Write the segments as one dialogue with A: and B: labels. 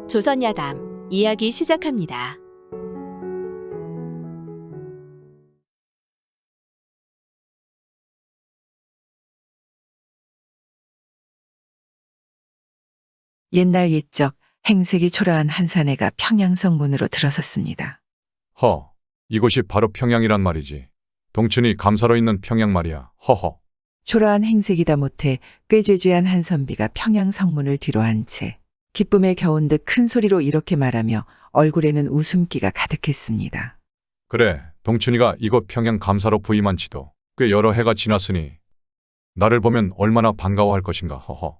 A: 조선야담 이야기 시작합니다.
B: 옛날 옛적 행색이 초라한 한 사내가 평양성 문으로 들어섰습니다.
C: 이곳이 바로 평양이란 말이지. 동춘이 감사로 있는 평양 말이야. 허허.
B: 초라한 행색이다 못해 꾀죄죄한 한 선비가 평양 성문을 뒤로 한 채 기쁨에 겨운 듯 큰 소리로 이렇게 말하며 얼굴에는 웃음기가 가득했습니다.
C: 그래, 동춘이가 이곳 평양 감사로 부임한 지도 꽤 여러 해가 지났으니 나를 보면 얼마나 반가워할 것인가. 허허.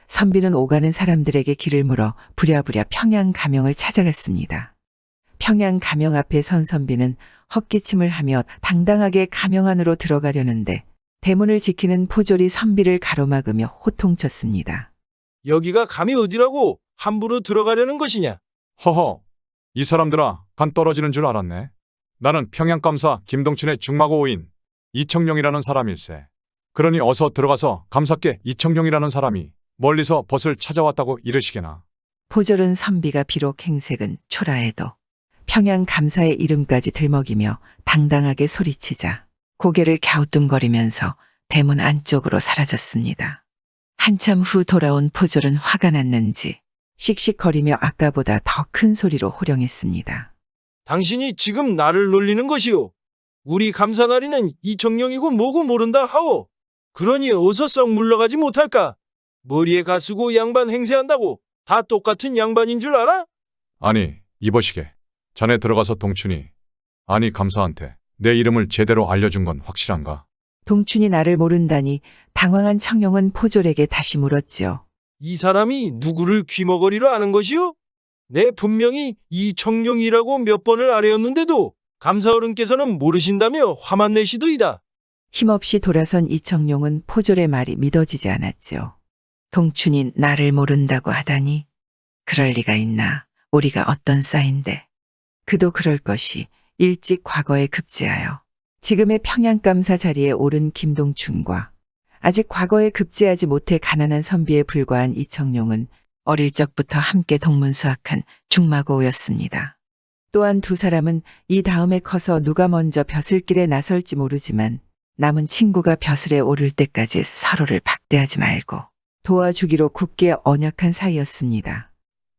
B: 선비는 오가는 사람들에게 길을 물어 부랴부랴 평양 가명을 찾아갔습니다. 평양 가명 앞에 선 선비는 헛기침을 하며 당당하게 가명 안으로 들어가려는데 대문을 지키는 포졸이 선비를 가로막으며 호통쳤습니다.
D: 여기가 감히 어디라고 함부로 들어가려는 것이냐?
C: 허허. 이 사람들아, 간 떨어지는 줄 알았네. 나는 평양감사 김동춘의 중마고오인 이청룡이라는 사람일세. 그러니 어서 들어가서 감사께 이청룡이라는 사람이 멀리서 벗을 찾아왔다고 이르시게나.
B: 포졸은 선비가 비록 행색은 초라해도 평양 감사의 이름까지 들먹이며 당당하게 소리치자 고개를 갸우뚱거리면서 대문 안쪽으로 사라졌습니다. 한참 후 돌아온 포졸은 화가 났는지 씩씩거리며 아까보다 더 큰 소리로 호령했습니다.
D: 당신이 지금 나를 놀리는 것이오. 우리 감사나리는 이청룡이고 뭐고 모른다 하오. 그러니 어서 썩 물러가지 못할까? 머리에 가쓰고 양반 행세한다고 다 똑같은 양반인 줄 알아?
C: 아니, 이보시게. 자네 들어가서 동춘이, 아니 감사한테 내 이름을 제대로 알려준 건 확실한가?
B: 동춘이 나를 모른다니 당황한 청룡은 포졸에게 다시 물었지요.
D: 이 사람이 누구를 귀머거리로 아는 것이오? 내 분명히 이청룡이라고 몇 번을 아뢰었는데도 감사어른께서는 모르신다며 화만 내시더이다.
B: 힘없이 돌아선 이청룡은 포졸의 말이 믿어지지 않았지요. 동춘이 나를 모른다고 하다니 그럴 리가 있나. 우리가 어떤 싸인데. 그도 그럴 것이 일찍 과거에 급제하여 지금의 평양감사 자리에 오른 김동춘과 아직 과거에 급제하지 못해 가난한 선비에 불과한 이청룡은 어릴 적부터 함께 동문수학한 중마고우였습니다. 또한 두 사람은 이 다음에 커서 누가 먼저 벼슬길에 나설지 모르지만 남은 친구가 벼슬에 오를 때까지 서로를 박대하지 말고 도와주기로 굳게 언약한 사이였습니다.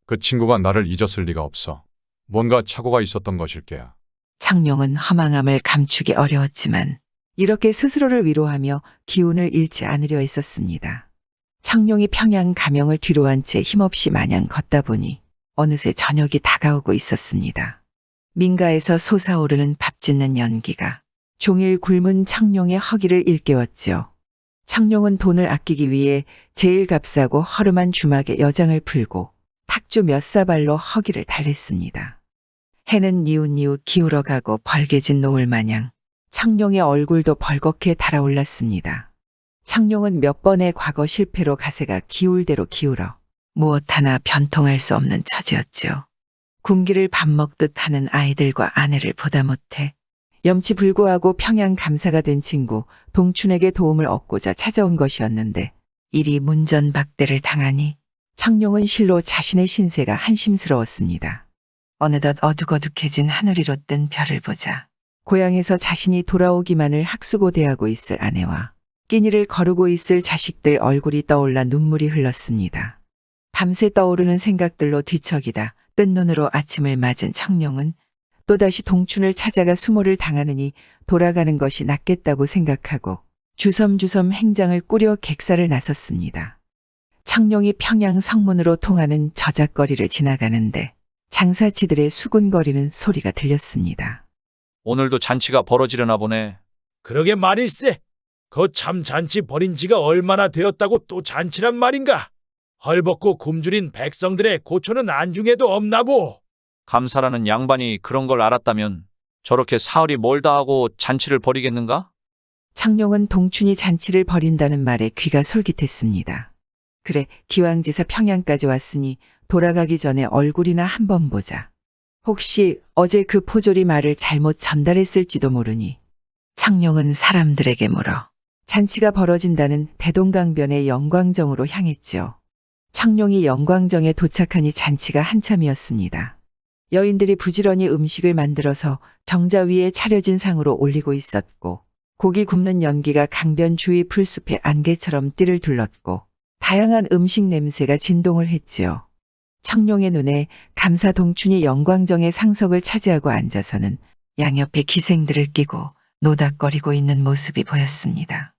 C: 그 친구가 나를 잊었을 리가 없어. 뭔가 착오가 있었던 것일게야.
B: 청룡은 허망함을 감추기 어려웠지만 이렇게 스스로를 위로하며 기운을 잃지 않으려 했었습니다. 청룡이 평양 가명을 뒤로 한 채 힘없이 마냥 걷다 보니 어느새 저녁이 다가오고 있었습니다. 민가에서 솟아오르는 밥 짓는 연기가 종일 굶은 청룡의 허기를 일깨웠지요. 청룡은 돈을 아끼기 위해 제일 값싸고 허름한 주막에 여장을 풀고 탁주 몇 사발로 허기를 달랬습니다. 해는 니웃니웃 기울어가고 벌게진 노을 마냥 청룡의 얼굴도 벌겋게 달아올랐습니다. 청룡은 몇 번의 과거 실패로 가세가 기울대로 기울어 무엇 하나 변통할 수 없는 처지였지요. 굶기를 밥 먹듯 하는 아이들과 아내를 보다 못해 염치불구하고 평양 감사가 된 친구 동춘에게 도움을 얻고자 찾아온 것이었는데 일이 문전박대를 당하니 청룡은 실로 자신의 신세가 한심스러웠습니다. 어느덧 어둑어둑해진 하늘 위로 뜬 별을 보자 고향에서 자신이 돌아오기만을 학수고대하고 있을 아내와 끼니를 거르고 있을 자식들 얼굴이 떠올라 눈물이 흘렀습니다. 밤새 떠오르는 생각들로 뒤척이다 뜬 눈으로 아침을 맞은 청룡은 또다시 동춘을 찾아가 수모를 당하느니 돌아가는 것이 낫겠다고 생각하고 주섬주섬 행장을 꾸려 객사를 나섰습니다. 청룡이 평양 성문으로 통하는 저작거리를 지나가는데 장사치들의 수군거리는 소리가 들렸습니다.
E: 오늘도 잔치가 벌어지려나 보네.
D: 그러게 말일세. 참 잔치 벌인 지가 얼마나 되었다고 또 잔치란 말인가? 헐벗고 굶주린 백성들의 고초는 안중에도 없나보.
E: 감사라는 양반이 그런 걸 알았다면 저렇게 사흘이 멀다 하고 잔치를 벌이겠는가?
B: 청룡은 동춘이 잔치를 벌인다는 말에 귀가 솔깃했습니다. 그래, 기왕지사 평양까지 왔으니 돌아가기 전에 얼굴이나 한번 보자. 혹시 어제 그 포졸이 말을 잘못 전달했을지도 모르니 청룡은 사람들에게 물어 잔치가 벌어진다는 대동강변의 영광정으로 향했지요. 창룡이 영광정에 도착하니 잔치가 한참이었습니다. 여인들이 부지런히 음식을 만들어서 정자 위에 차려진 상으로 올리고 있었고 고기 굽는 연기가 강변 주위 풀숲의 안개처럼 띠를 둘렀고 다양한 음식 냄새가 진동을 했지요. 청룡의 눈에 감사 동춘이 영광정의 상석을 차지하고 앉아서는 양옆에 기생들을 끼고 노닥거리고 있는 모습이 보였습니다.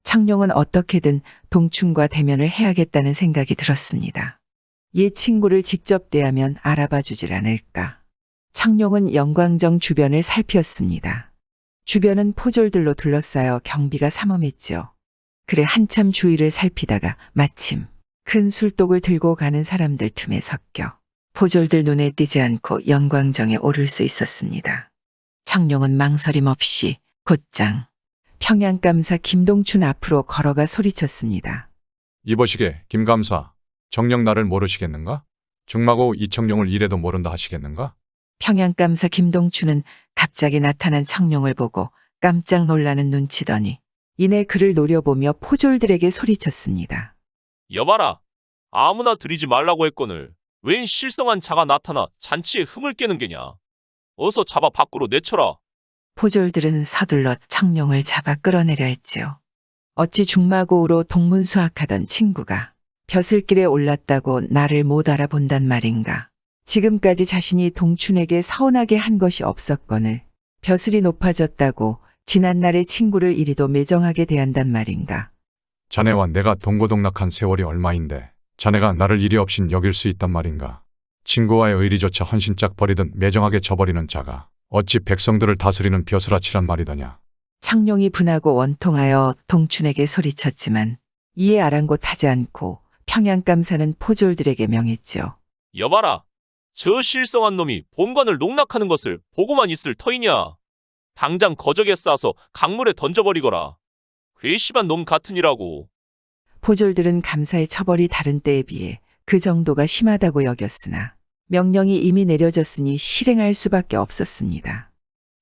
B: 청룡은 어떻게든 동춘과 대면을 해야겠다는 생각이 들었습니다. 옛 친구를 직접 대하면 알아봐 주질 않을까. 청룡은 영광정 주변을 살피었습니다. 주변은 포졸들로 둘러싸여 경비가 삼엄했죠. 그래 한참 주위를 살피다가 마침 큰 술독을 들고 가는 사람들 틈에 섞여 포졸들 눈에 띄지 않고 영광정에 오를 수 있었습니다. 청룡은 망설임 없이 곧장 평양감사 김동춘 앞으로 걸어가 소리쳤습니다.
C: 이보시게 김감사, 정녕 나를 모르시겠는가? 중마고 이청룡을 이래도 모른다 하시겠는가?
B: 평양감사 김동춘은 갑자기 나타난 청룡을 보고 깜짝 놀라는 눈치더니 이내 그를 노려보며 포졸들에게 소리쳤습니다.
A: 여봐라. 아무나 들이지 말라고 했거늘 웬 실성한 자가 나타나 잔치에 흠을 깨는 게냐. 어서 잡아 밖으로 내쳐라.
B: 포졸들은 서둘러 청룡을 잡아 끌어내려 했지요. 어찌 중마고우로 동문수학하던 친구가 벼슬길에 올랐다고 나를 못 알아본단 말인가. 지금까지 자신이 동춘에게 서운하게 한 것이 없었거늘 벼슬이 높아졌다고 지난날의 친구를 이리도 매정하게 대한단 말인가.
C: 자네와 내가 동고동락한 세월이 얼마인데 자네가 나를 이리 없인 여길 수 있단 말인가. 친구와의 의리조차 헌신짝 버리듯 매정하게 저버리는 자가 어찌 백성들을 다스리는 벼슬아치란 말이더냐.
B: 청룡이 분하고 원통하여 동춘에게 소리쳤지만 이에 아랑곳하지 않고 평양감사는 포졸들에게 명했지요.
A: 여봐라. 저 실성한 놈이 본관을 농락하는 것을 보고만 있을 터이냐. 당장 거적에 싸서 강물에 던져버리거라. 괘씸한 놈 같으니라고.
B: 포졸들은 감사의 처벌이 다른 때에 비해 그 정도가 심하다고 여겼으나 명령이 이미 내려졌으니 실행할 수밖에 없었습니다.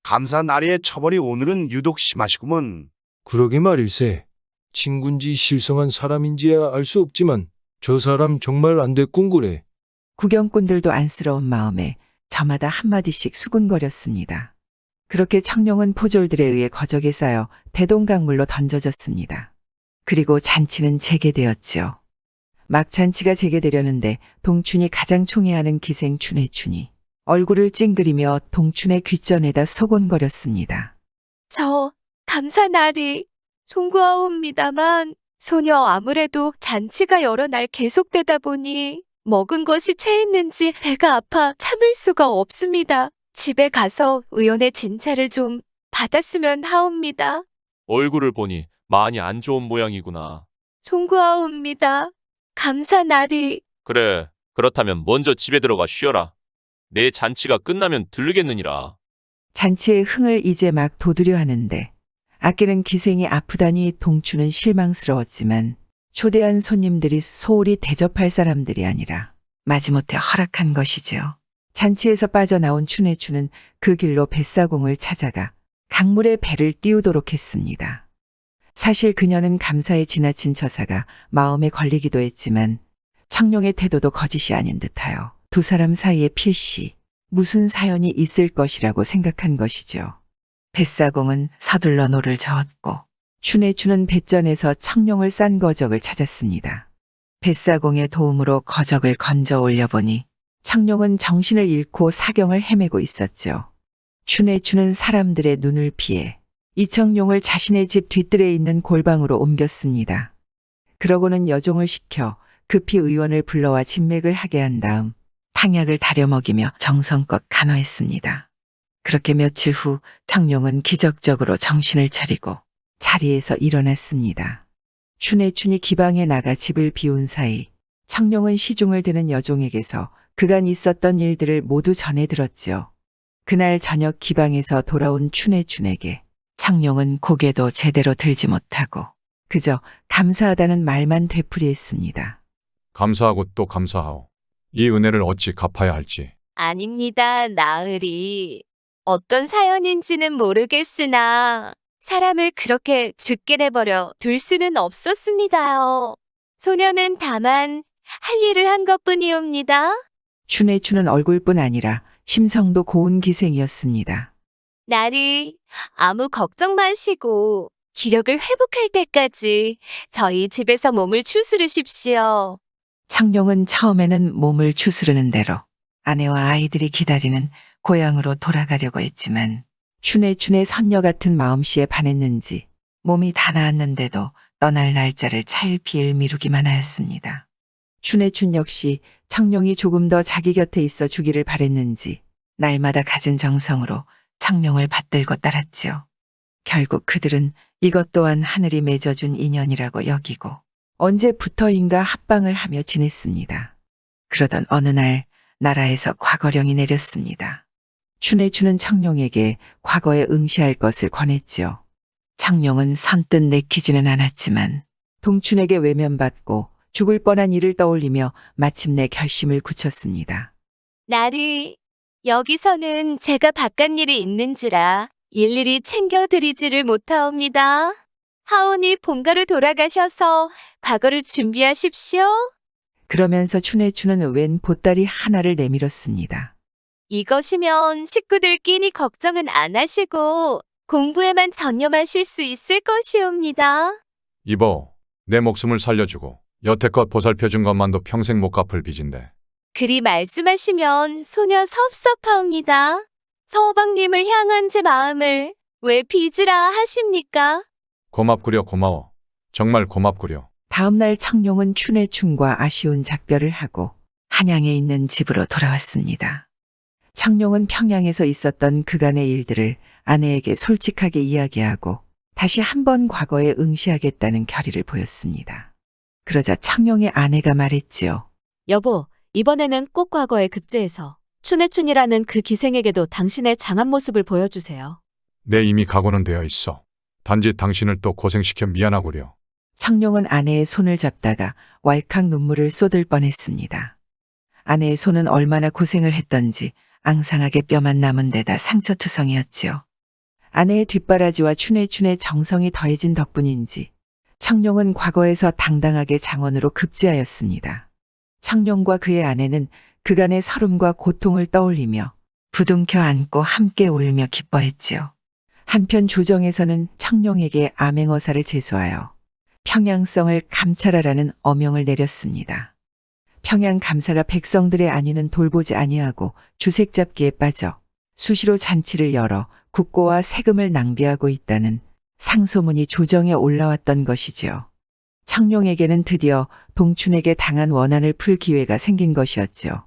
F: 감사 나리의 처벌이 오늘은 유독 심하시구먼.
D: 그러게 말일세. 친군지 실성한 사람인지야 알 수 없지만 저 사람 정말 안 됐군 그래.
B: 구경꾼들도 안쓰러운 마음에 저마다 한마디씩 수군거렸습니다. 그렇게 청룡은 포졸들에 의해 거적에 쌓여 대동강물로 던져졌습니다. 그리고 잔치는 재개되었지요. 막 잔치가 재개되려는데 동춘이 가장 총애하는 기생 춘혜춘이 얼굴을 찡그리며 동춘의 귓전에다 소곤거렸습니다.
G: 저 감사나리 송구하옵니다만 소녀 아무래도 잔치가 여러 날 계속되다 보니 먹은 것이 체했는지 배가 아파 참을 수가 없습니다. 집에 가서 의원의 진찰을 좀 받았으면 하옵니다.
A: 얼굴을 보니 많이 안 좋은 모양이구나.
G: 송구하옵니다. 감사나리.
A: 그래. 그렇다면 먼저 집에 들어가 쉬어라. 내 잔치가 끝나면 들르겠느니라.
B: 잔치의 흥을 이제 막 돋우려 하는데 아끼는 기생이 아프다니 동춘은 실망스러웠지만 초대한 손님들이 소홀히 대접할 사람들이 아니라 마지못해 허락한 것이지요. 잔치에서 빠져나온 춘혜춘은 그 길로 뱃사공을 찾아가 강물에 배를 띄우도록 했습니다. 사실 그녀는 감사에 지나친 처사가 마음에 걸리기도 했지만 청룡의 태도도 거짓이 아닌 듯하여 두 사람 사이에 필시 무슨 사연이 있을 것이라고 생각한 것이죠. 뱃사공은 서둘러 노를 저었고 춘혜춘은 뱃전에서 청룡을 싼 거적을 찾았습니다. 뱃사공의 도움으로 거적을 건져 올려보니 청룡은 정신을 잃고 사경을 헤매고 있었죠. 춘혜춘은 사람들의 눈을 피해 이청룡을 자신의 집 뒤뜰에 있는 골방으로 옮겼습니다. 그러고는 여종을 시켜 급히 의원을 불러와 진맥을 하게 한 다음 탕약을 다려 먹이며 정성껏 간호했습니다. 그렇게 며칠 후 청룡은 기적적으로 정신을 차리고 자리에서 일어났습니다. 춘혜춘이 기방에 나가 집을 비운 사이 청룡은 시중을 드는 여종에게서 그간 있었던 일들을 모두 전해 들었지요. 그날 저녁 기방에서 돌아온 춘혜춘에게 청룡은 고개도 제대로 들지 못하고 그저 감사하다는 말만 되풀이했습니다.
C: 감사하고 또 감사하오. 이 은혜를 어찌 갚아야 할지.
G: 아닙니다, 나으리. 어떤 사연인지는 모르겠으나 사람을 그렇게 죽게 내버려 둘 수는 없었습니다요. 소녀는 다만 할 일을 한 것뿐이옵니다.
B: 춘혜춘은 얼굴뿐 아니라 심성도 고운 기생이었습니다.
G: 나리, 아무 걱정 마시고 기력을 회복할 때까지 저희 집에서 몸을 추스르십시오.
B: 창룡은 처음에는 몸을 추스르는 대로 아내와 아이들이 기다리는 고향으로 돌아가려고 했지만 춘혜춘의 선녀 같은 마음씨에 반했는지 몸이 다 나았는데도 떠날 날짜를 차일피일 미루기만 하였습니다. 춘혜춘 역시 창룡이 조금 더 자기 곁에 있어 주기를 바랬는지 날마다 갖은 정성으로 창룡을 받들고 따랐지요. 결국 그들은 이것 또한 하늘이 맺어준 인연이라고 여기고 언제부터인가 합방을 하며 지냈습니다. 그러던 어느 날 나라에서 과거령이 내렸습니다. 춘혜춘은 창룡에게 과거에 응시할 것을 권했지요. 창룡은 선뜻 내키지는 않았지만 동춘에게 외면받고 죽을 뻔한 일을 떠올리며 마침내 결심을 굳혔습니다.
G: 나리, 여기서는 제가 바깥 일이 있는지라 일일이 챙겨드리지를 못하옵니다. 하온이 본가로 돌아가셔서 과거를 준비하십시오.
B: 그러면서 춘혜춘은 웬 보따리 하나를 내밀었습니다.
G: 이것이면 식구들끼리 걱정은 안 하시고 공부에만 전념하실 수 있을 것이옵니다.
C: 이보, 내 목숨을 살려주고 여태껏 보살펴준 것만도 평생 못 갚을 빚인데.
G: 그리 말씀하시면 소녀 섭섭하옵니다. 서방님을 향한 제 마음을 왜 빚으라 하십니까?
C: 고맙구려 고마워. 정말 고맙구려.
B: 다음날 창룡은 춘혜춘과 아쉬운 작별을 하고 한양에 있는 집으로 돌아왔습니다. 창룡은 평양에서 있었던 그간의 일들을 아내에게 솔직하게 이야기하고 다시 한번 과거에 응시하겠다는 결의를 보였습니다. 그러자 창룡의 아내가 말했지요.
H: 여보, 이번에는 꼭 과거에 급제해서 춘혜춘이라는 그 기생에게도 당신의 장한 모습을 보여주세요.
C: 내 이미 각오는 되어 있어. 단지 당신을 또 고생시켜 미안하구려.
B: 창룡은 아내의 손을 잡다가 왈칵 눈물을 쏟을 뻔했습니다. 아내의 손은 얼마나 고생을 했던지 앙상하게 뼈만 남은 데다 상처투성이었지요. 아내의 뒷바라지와 춘혜춘의 정성이 더해진 덕분인지 창룡은 과거에서 당당하게 장원으로 급제하였습니다. 창룡과 그의 아내는 그간의 서름과 고통을 떠올리며 부둥켜 안고 함께 울며 기뻐했지요. 한편 조정에서는 창룡에게 암행어사를 제소하여 평양성을 감찰하라는 어명을 내렸습니다. 평양 감사가 백성들의 안위는 돌보지 아니하고 주색 잡기에 빠져 수시로 잔치를 열어 국고와 세금을 낭비하고 있다는 상소문이 조정에 올라왔던 것이지요. 창룡에게는 드디어 동춘에게 당한 원한을 풀 기회가 생긴 것이었죠.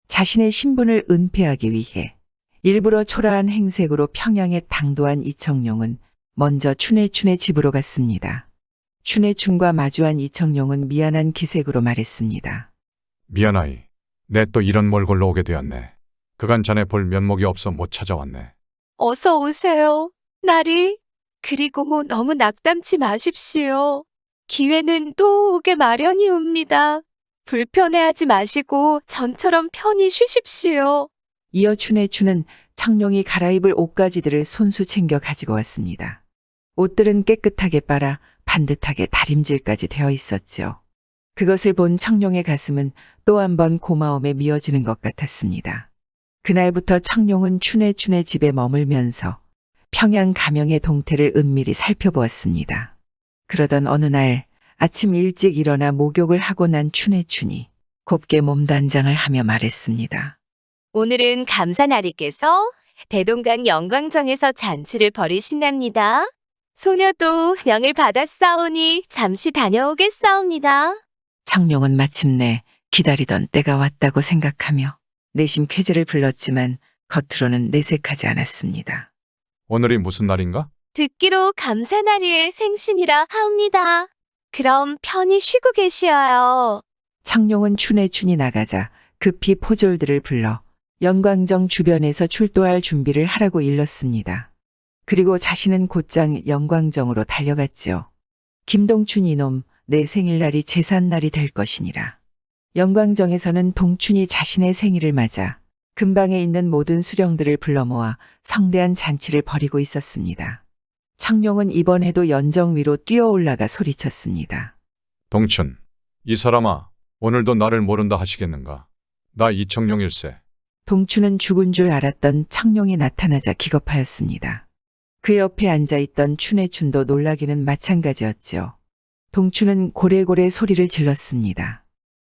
B: 자신의 신분을 은폐하기 위해 일부러 초라한 행색으로 평양에 당도한 이청룡은 먼저 춘혜춘의 집으로 갔습니다. 춘혜춘과 마주한 이청룡은 미안한 기색으로 말했습니다.
C: 미안하이. 내 또 이런 몰골로 오게 되었네. 그간 자네 볼 면목이 없어 못 찾아왔네.
G: 어서 오세요, 나리. 그리고 너무 낙담치 마십시오. 기회는 또 오게 마련이옵니다. 불편해하지 마시고 전처럼 편히 쉬십시오.
B: 이어 춘혜춘은 창룡이 갈아입을 옷가지들을 손수 챙겨 가지고 왔습니다. 옷들은 깨끗하게 빨아 반듯하게 다림질까지 되어 있었지요. 그것을 본 창룡의 가슴은 또 한 번 고마움에 미어지는 것 같았습니다. 그날부터 창룡은 춘혜춘의 집에 머물면서 평양 가명의 동태를 은밀히 살펴보았습니다. 그러던 어느 날 아침 일찍 일어나 목욕을 하고 난 춘혜춘이 곱게 몸단장을 하며 말했습니다.
G: 오늘은 감사나리께서 대동강 영광정에서 잔치를 벌이신답니다. 소녀도 명을 받았사오니 잠시 다녀오겠사옵니다.
B: 창룡은 마침내 기다리던 때가 왔다고 생각하며 내심 쾌재를 불렀지만 겉으로는 내색하지 않았습니다.
C: 오늘이 무슨 날인가?
G: 듣기로 감사나리의 생신이라 하옵니다. 그럼 편히 쉬고 계시어요.
B: 창룡은 춘혜춘이 나가자 급히 포졸들을 불러 영광정 주변에서 출도할 준비를 하라고 일렀습니다. 그리고 자신은 곧장 영광정으로 달려갔지요. 김동춘 이놈, 내 생일날이 제삿날이 될 것이니라. 영광정에서는 동춘이 자신의 생일을 맞아 근방에 있는 모든 수령들을 불러 모아 성대한 잔치를 벌이고 있었습니다. 창룡은 이번에도 연정 위로 뛰어 올라가 소리쳤습니다.
C: 동춘, 이 사람아, 오늘도 나를 모른다 하시겠는가? 나 이청룡일세.
B: 동춘은 죽은 줄 알았던 청룡이 나타나자 기겁하였습니다. 그 옆에 앉아있던 춘혜춘도 놀라기는 마찬가지였죠. 동춘은 고래고래 소리를 질렀습니다.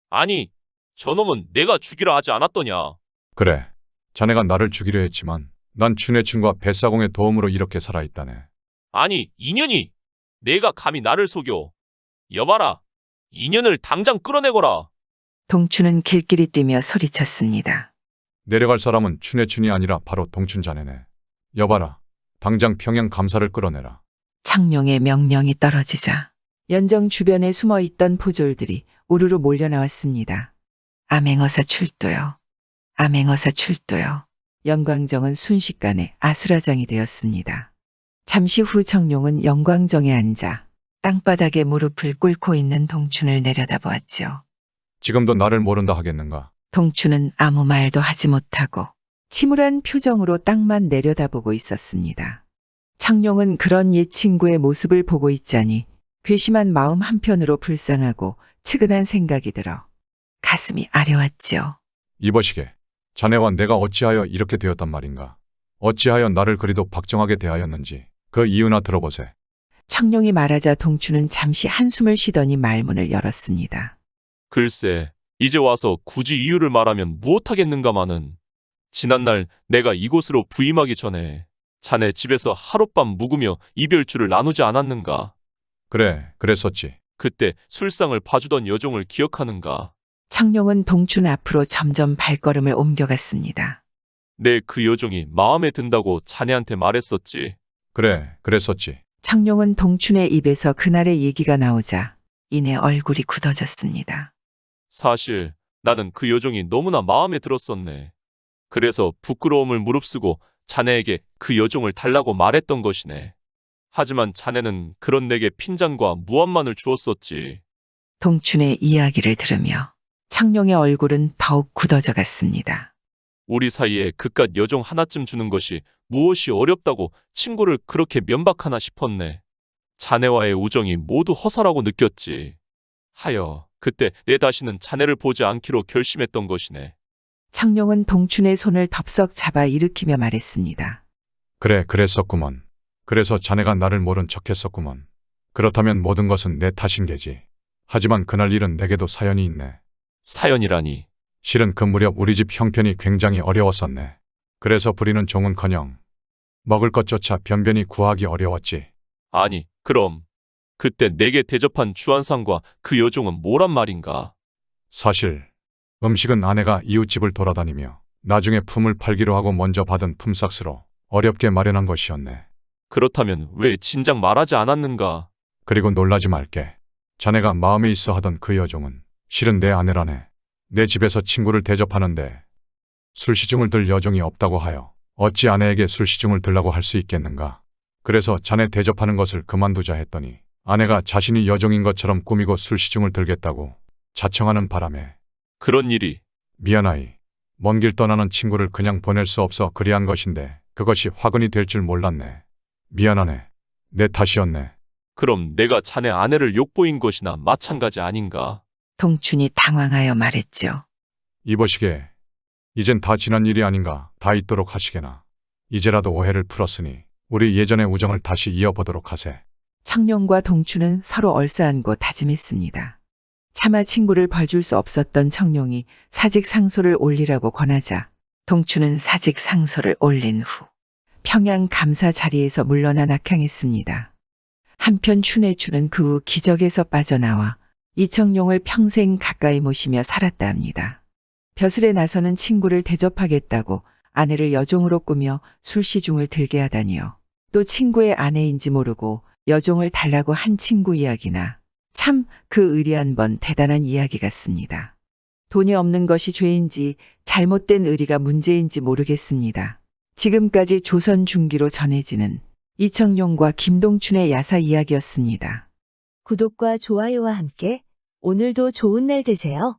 A: 아니, 저놈은 내가 죽이려 하지 않았더냐.
C: 그래, 자네가 나를 죽이려 했지만 난 춘혜춘과 뱃사공의 도움으로 이렇게 살아있다네.
A: 아니, 인연이 내가 감히 나를 속여. 여봐라, 인연을 당장 끌어내거라.
B: 동춘은 길길이 뛰며 소리쳤습니다.
C: 내려갈 사람은 춘혜춘이 아니라 바로 동춘 자네네. 여봐라, 당장 평양 감사를 끌어내라.
B: 창룡의 명령이 떨어지자 연정 주변에 숨어있던 포졸들이 우르르 몰려나왔습니다. 암행어사 출도요. 암행어사 출도요. 영광정은 순식간에 아수라장이 되었습니다. 잠시 후 청룡은 영광정에 앉아 땅바닥에 무릎을 꿇고 있는 동춘을 내려다보았지요.
C: 지금도 나를 모른다 하겠는가?
B: 동춘은 아무 말도 하지 못하고 침울한 표정으로 땅만 내려다보고 있었습니다. 창룡은 그런 옛 친구의 모습을 보고 있자니 괘씸한 마음 한편으로 불쌍하고 측은한 생각이 들어 가슴이 아려왔지요.
C: 이보시게, 자네와 내가 어찌하여 이렇게 되었단 말인가? 어찌하여 나를 그리도 박정하게 대하였는지 그 이유나 들어보세.
B: 창룡이 말하자 동춘은 잠시 한숨을 쉬더니 말문을 열었습니다.
A: 글쎄, 이제 와서 굳이 이유를 말하면 무엇하겠는가마는. 지난날 내가 이곳으로 부임하기 전에 자네 집에서 하룻밤 묵으며 이별주를 나누지 않았는가?
C: 그래, 그랬었지.
A: 그때 술상을 봐주던 여종을 기억하는가?
B: 창룡은 동춘 앞으로 점점 발걸음을 옮겨갔습니다.
A: 내 그 여종이 마음에 든다고 자네한테 말했었지.
C: 그래, 그랬었지.
B: 창룡은 동춘의 입에서 그날의 얘기가 나오자 이내 얼굴이 굳어졌습니다.
A: 사실 나는 그 여종이 너무나 마음에 들었었네. 그래서 부끄러움을 무릅쓰고 자네에게 그 여종을 달라고 말했던 것이네. 하지만 자네는 그런 내게 핀잔과 무함만을 주었었지.
B: 동춘의 이야기를 들으며 창룡의 얼굴은 더욱 굳어져 갔습니다.
A: 우리 사이에 그깟 여종 하나쯤 주는 것이 무엇이 어렵다고 친구를 그렇게 면박하나 싶었네. 자네와의 우정이 모두 허사라고 느꼈지. 하여 그때 내 다시는 자네를 보지 않기로 결심했던 것이네.
B: 창룡은 동춘의 손을 덥석 잡아 일으키며 말했습니다.
C: 그래, 그랬었구먼. 그래서 자네가 나를 모른 척했었구먼. 그렇다면 모든 것은 내 탓인 게지. 하지만 그날 일은 내게도 사연이 있네.
A: 사연이라니.
C: 실은 그 무렵 우리 집 형편이 굉장히 어려웠었네. 그래서 부리는 종은커녕 먹을 것조차 변변히 구하기 어려웠지.
A: 아니, 그럼 그때 내게 대접한 주한상과 그 여종은 뭐란 말인가?
C: 사실 음식은 아내가 이웃집을 돌아다니며 나중에 품을 팔기로 하고 먼저 받은 품삯으로 어렵게 마련한 것이었네.
A: 그렇다면 왜 진작 말하지 않았는가?
C: 그리고 놀라지 말게. 자네가 마음에 있어 하던 그 여종은 실은 내 아내라네. 내 집에서 친구를 대접하는데 술시중을 들 여종이 없다고 하여 어찌 아내에게 술시중을 들라고 할 수 있겠는가. 그래서 자네 대접하는 것을 그만두자 했더니 아내가 자신이 여종인 것처럼 꾸미고 술시중을 들겠다고 자청하는 바람에
A: 그런 일이.
C: 미안하이. 먼 길 떠나는 친구를 그냥 보낼 수 없어 그리한 것인데 그것이 화근이 될 줄 몰랐네. 미안하네. 내 탓이었네.
A: 그럼 내가 자네 아내를 욕보인 것이나 마찬가지 아닌가?
B: 동춘이 당황하여 말했죠.
C: 이보시게. 이젠 다 지난 일이 아닌가. 다 있도록 하시게나. 이제라도 오해를 풀었으니 우리 예전의 우정을 다시 이어보도록 하세.
B: 창룡과 동춘은 서로 얼싸안고 다짐했습니다. 차마 친구를 벌줄 수 없었던 청룡이 사직 상소를 올리라고 권하자 동춘은 사직 상소를 올린 후 평양 감사 자리에서 물러나 낙향했습니다. 한편 춘혜춘은 그 후 기적에서 빠져나와 이청룡을 평생 가까이 모시며 살았다 합니다. 벼슬에 나서는 친구를 대접하겠다고 아내를 여종으로 꾸며 술시중을 들게 하다니요. 또 친구의 아내인지 모르고 여종을 달라고 한 친구 이야기나 참 그 의리 한번 대단한 이야기 같습니다. 돈이 없는 것이 죄인지 잘못된 의리가 문제인지 모르겠습니다. 지금까지 조선 중기로 전해지는 이청룡과 김동춘의 야사 이야기였습니다.
I: 구독과 좋아요와 함께 오늘도 좋은 날 되세요.